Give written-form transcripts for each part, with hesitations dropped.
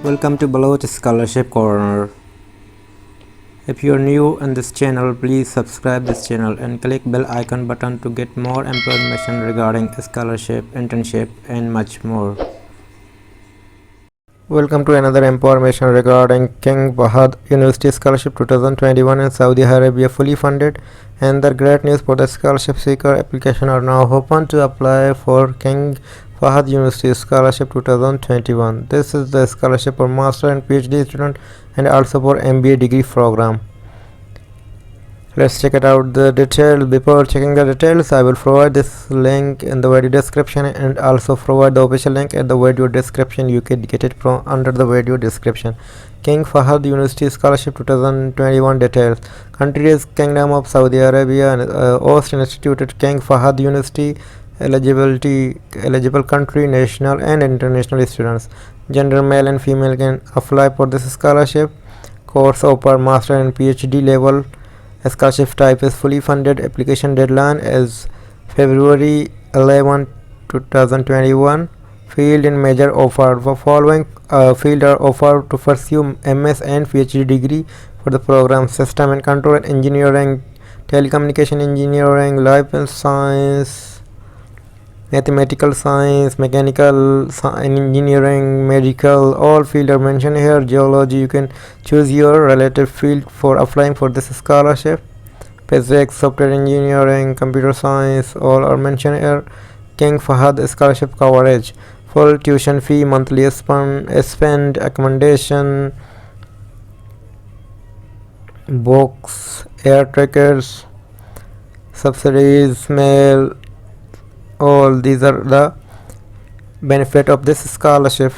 Welcome to Baloch Scholarship Corner. If you are new on this channel, please subscribe this channel and click bell icon button to get more information regarding scholarship, internship and much more. Welcome to another information regarding King Fahd University Scholarship 2021 in Saudi Arabia, fully funded, and the great news for the scholarship seeker. Application are now open to apply for King Fahd University Scholarship 2021. This is the scholarship for master and PhD student and also for MBA degree program. Let's check it out the details. Before checking the details, I will provide this link in the video description and also provide the official link at the video description. You can get it from under the video description. King Fahd University Scholarship 2021 details. Country is Kingdom of Saudi Arabia and host instituted King Fahd University. Eligible country, national and international students. Gender male and female can apply for this scholarship. Course offer master and PhD level. Scholarship type is fully funded. Application deadline is February 11, 2021. Field in major offer. The following field are offered to pursue MS and PhD degree for the program: System and Control Engineering, Telecommunication Engineering, Life Science, Mathematical Science, Mechanical Engineering, Medical. All fields are mentioned here. Geology, you can choose your relative field for applying for this scholarship. Physics, Software Engineering, Computer Science, all are mentioned here. King Fahd Scholarship coverage: full tuition fee, monthly spend, accommodation, books, air tickets, subsidies, mail. All these are the benefit of this scholarship.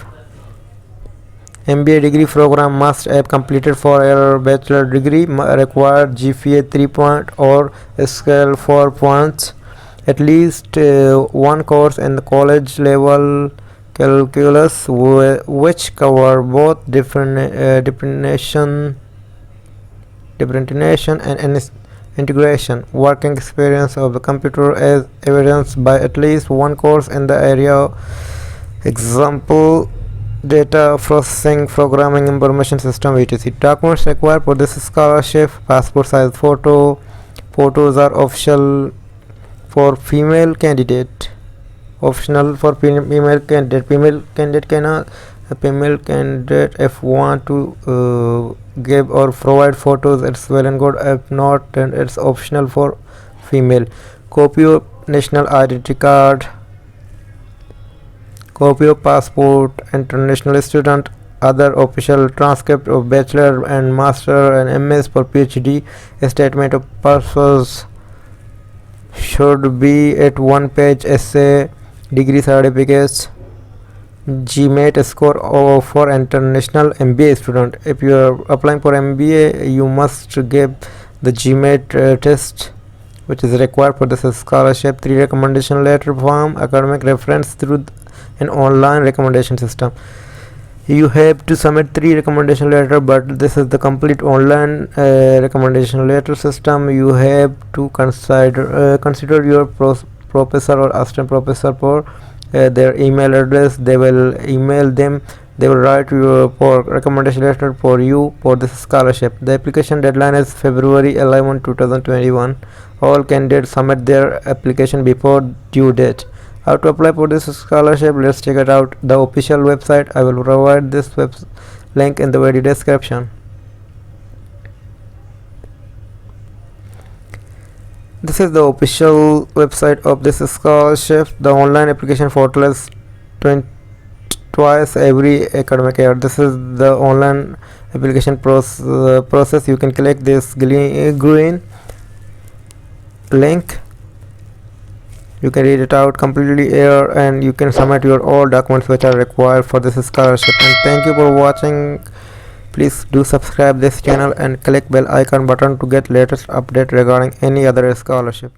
MBA degree program must have completed for a bachelor degree, required GPA 3 point or scale 4 points, at least one course in the college level calculus which cover both differentiation and integration. Working experience of the computer as evidenced by at least one course in the area. Example: data processing, programming, information system, etc. Documents required for this scholarship: passport size photo. Photos are optional for female candidate. Optional for female candidate. Female candidate if want to give or provide photos, it's well and good. If not, then it's optional for female. Copy of national identity card, copy of passport, international student, other official transcript of bachelor and master and MS for PhD. A statement of purpose should be at 1 page essay, degree certificates, GMAT score for international MBA student. If you are applying for MBA, you must give the GMAT test which is required for this scholarship. 3 recommendation letter form, academic reference through an online recommendation system. You have to submit 3 recommendation letter, but this is the complete online recommendation letter system. You have to consider your professor or assistant professor for their email address. They will email them. They will write you for recommendation letter for you for this scholarship. The application deadline is February 11, 2021. All candidates submit their application before due date. How to apply for this scholarship? Let's check it out. The official website, I will provide this link in the video description. This is the official website of this scholarship. The online application portal is twice every academic year. This is the online application process. You can click this green link. You can read it out completely here and you can submit your all documents which are required for this scholarship. And thank you for watching. Please do subscribe this channel and click bell icon button to get latest update regarding any other scholarship.